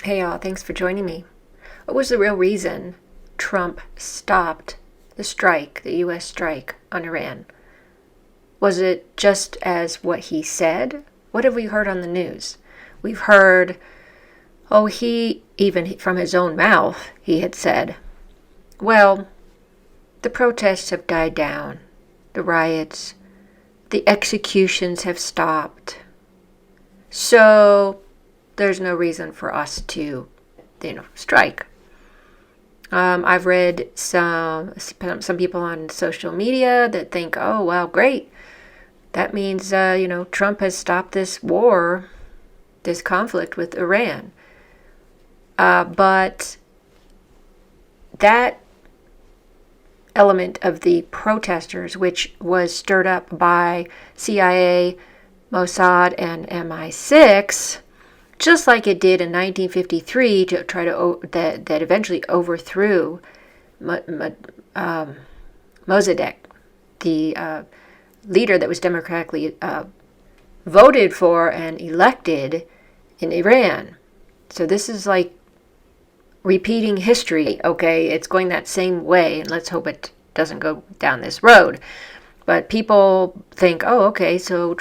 Hey y'all, thanks for joining me. What was the real reason Trump stopped the strike, the US strike on Iran? Was it just as what he said? What have we heard on the news? We've heard, even from his own mouth, he had said, well, the protests have died down, the riots, the executions have stopped, so there's no reason for us to, strike. I've read some people on social media that think, oh, well, great. That means, Trump has stopped this war, this conflict with Iran. But that element of the protesters, which was stirred up by CIA, Mossad, and MI6, just like it did in 1953 to try to that eventually overthrew Mossad, the leader that was democratically voted for and elected in Iran. So this is like repeating history, okay? It's going that same way, and let's hope it doesn't go down this road. But people think, oh, okay, so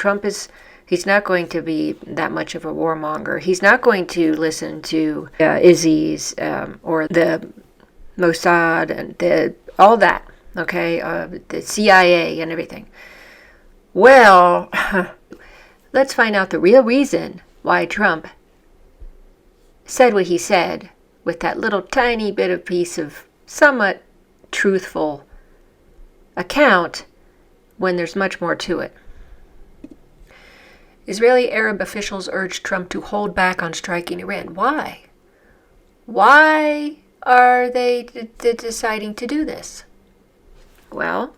he's not going to be that much of a warmonger. He's not going to listen to ISIS or the Mossad and all that, okay, the CIA and everything. Well, let's find out the real reason why Trump said what he said with that little tiny bit of piece of somewhat truthful account when there's much more to it. Israeli Arab officials urged Trump to hold back on striking Iran. Why? Why are they deciding to do this? Well,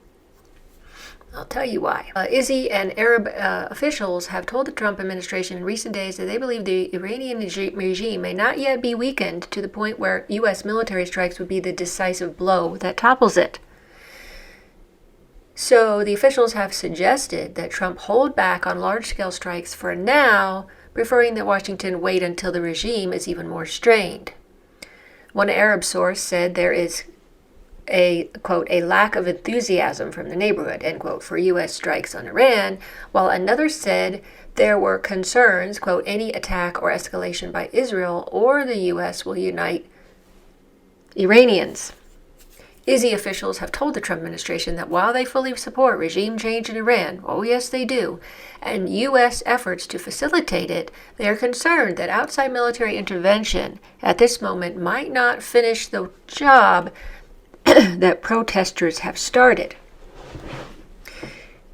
I'll tell you why. ISI and Arab officials have told the Trump administration in recent days that they believe the Iranian regime may not yet be weakened to the point where U.S. military strikes would be the decisive blow that topples it. So the officials have suggested that Trump hold back on large-scale strikes for now, preferring that Washington wait until the regime is even more strained. One Arab source said there is a, quote, a lack of enthusiasm from the neighborhood, end quote, for U.S. strikes on Iran, while another said there were concerns, quote, any attack or escalation by Israel or the U.S. will unite Iranians. ISI officials have told the Trump administration that while they fully support regime change in Iran, oh yes they do, and U.S. efforts to facilitate it, they are concerned that outside military intervention at this moment might not finish the job that protesters have started.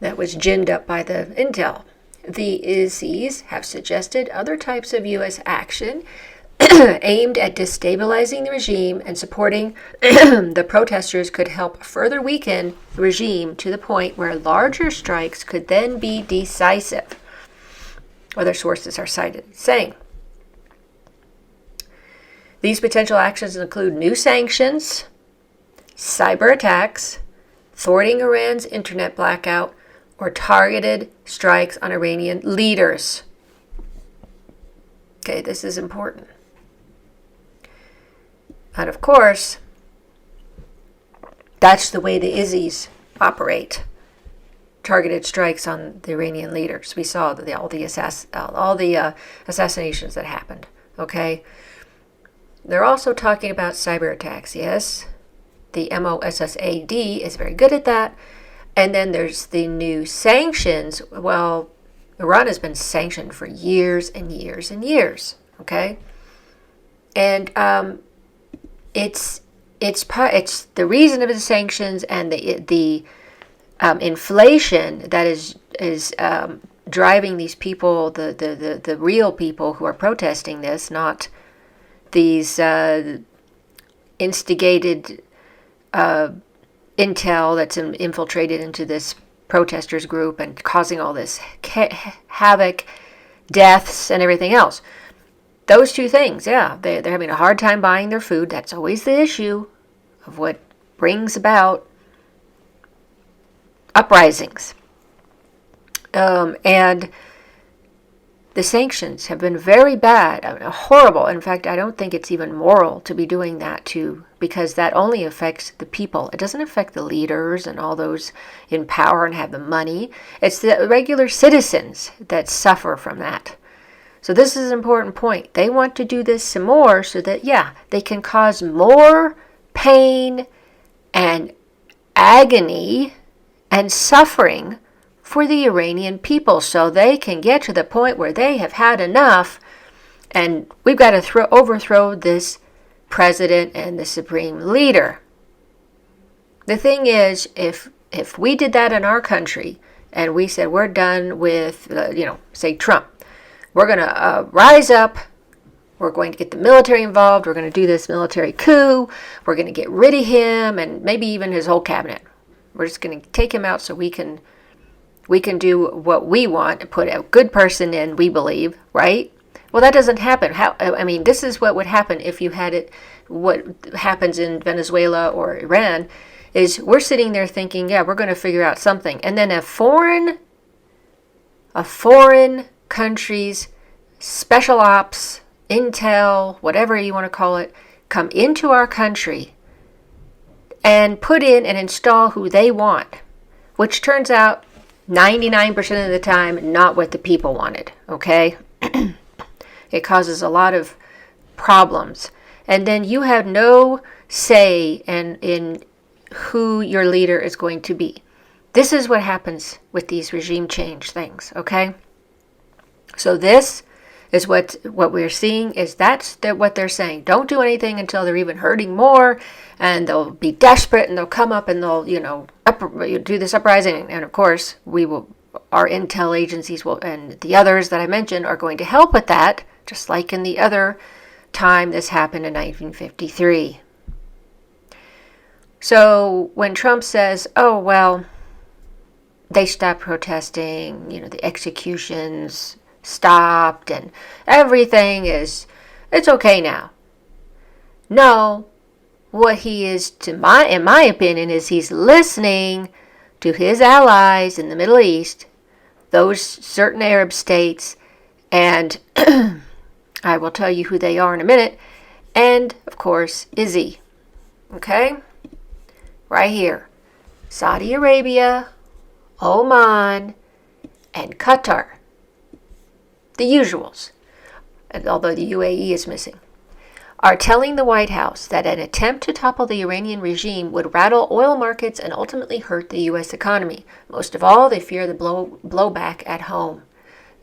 That was ginned up by the intel. The ISIS have suggested other types of U.S. action aimed at destabilizing the regime and supporting the protesters could help further weaken the regime to the point where larger strikes could then be decisive. Other sources are cited saying these potential actions include new sanctions, cyber attacks, thwarting Iran's internet blackout, or targeted strikes on Iranian leaders. Okay, this is important. And of course, that's the way the ISIS operate. Targeted strikes on the Iranian leaders. We saw all the assassinations that happened. Okay, they're also talking about cyber attacks. Yes, the Mossad is very good at that. And then there's the new sanctions. Well, Iran has been sanctioned for years and years and years. Okay, and it's the reason of the sanctions and the inflation that is driving these people, the real people who are protesting this, not these instigated intel that's infiltrated into this protesters group and causing all this havoc, deaths, and everything else. Those two things, yeah, they're having a hard time buying their food. That's always the issue of what brings about uprisings. And The sanctions have been very bad, horrible. In fact, I don't think it's even moral to be doing that too, because that only affects the people. It doesn't affect the leaders and all those in power and have the money. It's the regular citizens that suffer from that. So this is an important point. They want to do this some more so that, they can cause more pain and agony and suffering for the Iranian people, so they can get to the point where they have had enough, and we've got to overthrow this president and the supreme leader. The thing is, if we did that in our country and we said we're done with, say Trump, we're going to rise up, we're going to get the military involved, we're going to do this military coup, we're going to get rid of him and maybe even his whole cabinet. We're just going to take him out so we can do what we want and put a good person in, we believe, right? Well, that doesn't happen. This is what would happen if you had it. What happens in Venezuela or Iran is we're sitting there thinking, we're going to figure out something. And then a foreign country's special ops, intel, whatever you want to call it, come into our country and put in and install who they want, which turns out 99% of the time, not what the people wanted, okay? It causes a lot of problems. And then you have no say in who your leader is going to be. This is what happens with these regime change things, okay? So this is what we're seeing is what they're saying. Don't do anything until they're even hurting more, and they'll be desperate, and they'll come up and they'll, do this uprising. And of course, our intel agencies and the others that I mentioned are going to help with that, just like in the other time this happened in 1953. So when Trump says, oh, well, they stopped protesting, the executions stopped and everything it's okay now. No, what he is, in my opinion, is he's listening to his allies in the Middle East, those certain Arab states, and I will tell you who they are in a minute, and, of course, Izzy. Okay? Right here. Saudi Arabia, Oman, and Qatar. The usuals, although the UAE is missing, are telling the White House that an attempt to topple the Iranian regime would rattle oil markets and ultimately hurt the U.S. economy. Most of all, they fear the blowback at home.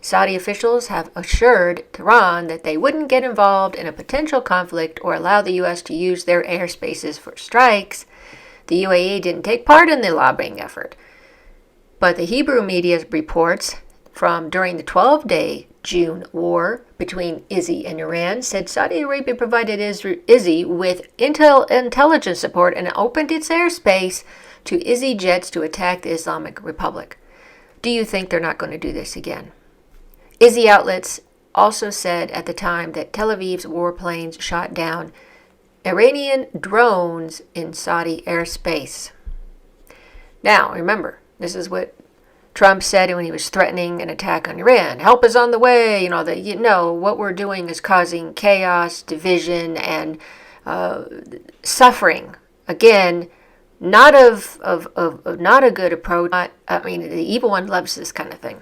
Saudi officials have assured Tehran that they wouldn't get involved in a potential conflict or allow the U.S. to use their airspaces for strikes. The UAE didn't take part in the lobbying effort. But the Hebrew media reports from during the 12-day June war between Izzy and Iran said Saudi Arabia provided Izzy with intelligence support and opened its airspace to Izzy jets to attack the Islamic Republic. Do you think they're not going to do this again? Izzy outlets also said at the time that Tel Aviv's warplanes shot down Iranian drones in Saudi airspace. Now, remember, this is what Trump said when he was threatening an attack on Iran. Help is on the way. What we're doing is causing chaos, division, and suffering. Again, not not a good approach. The evil one loves this kind of thing.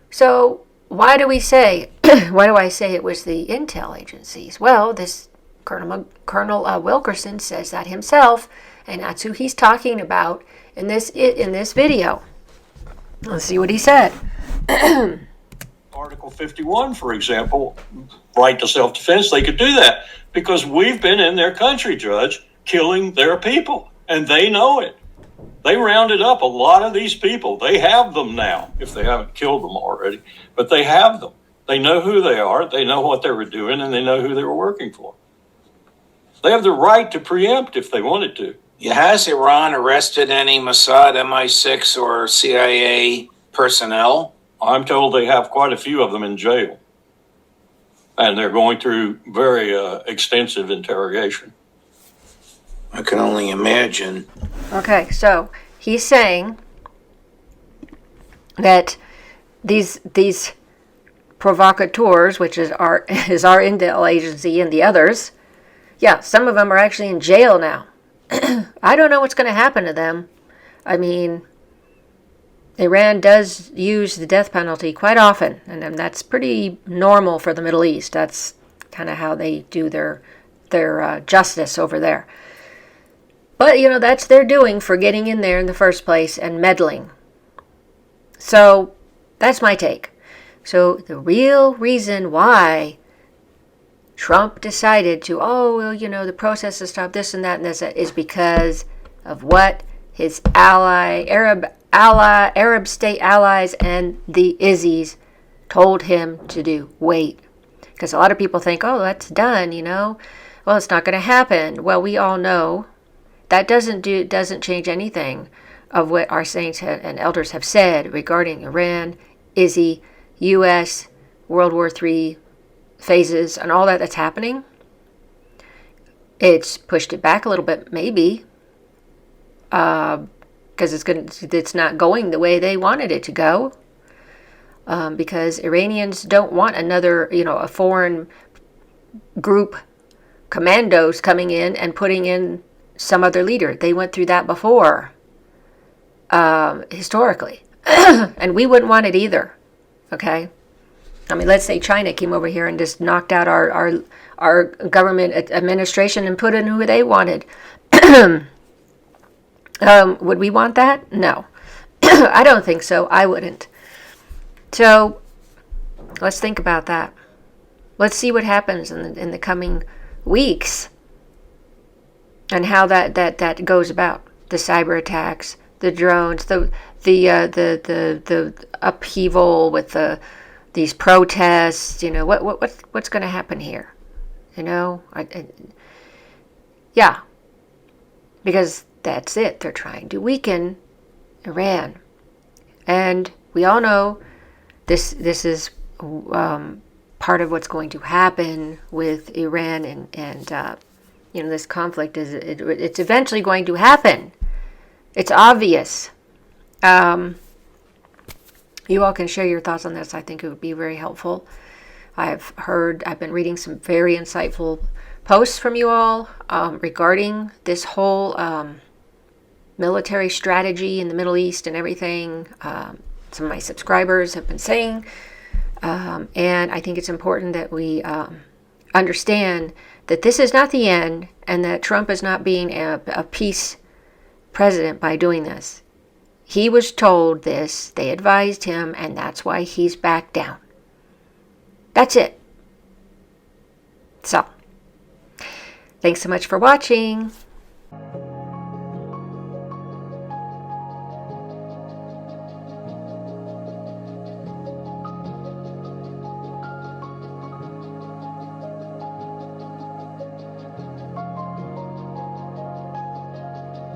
So why do I say it was the intel agencies? Well, this Colonel Wilkerson says that himself, and that's who he's talking about in this video. Let's see what he said. Article 51, for example, right to self-defense, they could do that because we've been in their country, Judge, killing their people, and they know it. They rounded up a lot of these people. They have them now, if they haven't killed them already, but they have them. They know who they are, they know what they were doing, and they know who they were working for. They have the right to preempt if they wanted to. Has Iran arrested any Mossad, MI6, or CIA personnel? I'm told they have quite a few of them in jail. And they're going through very extensive interrogation. I can only imagine. Okay, so he's saying that these provocateurs, which is our intel agency, and the others, yeah, some of them are actually in jail now. I don't know what's going to happen to them. I mean, Iran does use the death penalty quite often, and that's pretty normal for the Middle East. That's kind of how they do their justice over there. But, that's their doing for getting in there in the first place and meddling. So, that's my take. So, the real reason why Trump decided to, the process to stop this and that and this is because of what his Arab state allies and the Izzies told him to do. Wait. Because a lot of people think, that's done, Well, it's not going to happen. Well, we all know that doesn't change anything of what our saints and elders have said regarding Iran, Izzy, U.S., World War III phases, and all that's happening. It's pushed it back a little bit, maybe, because it's not going the way they wanted it to go. Because Iranians don't want another, a foreign group commandos coming in and putting in some other leader. They went through that before, historically. And we wouldn't want it either, okay? I mean, let's say China came over here and just knocked out our government administration and put in who they wanted. Would we want that? No. I don't think so. I wouldn't. So, let's think about that. Let's see what happens in the coming weeks and how that goes about. The cyber attacks, the drones, the upheaval with these protests. What's going to happen here? Yeah, because that's it. They're trying to weaken Iran, and we all know this is part of what's going to happen with Iran and this conflict is it's eventually going to happen. It's obvious. You all can share your thoughts on this. I think it would be very helpful. I've been reading some very insightful posts from you all regarding this whole military strategy in the Middle East and everything. Some of my subscribers have been saying, and I think it's important that we understand that this is not the end and that Trump is not being a peace president by doing this. He was told this, they advised him, and that's why he's backed down. That's it. So, thanks so much for watching.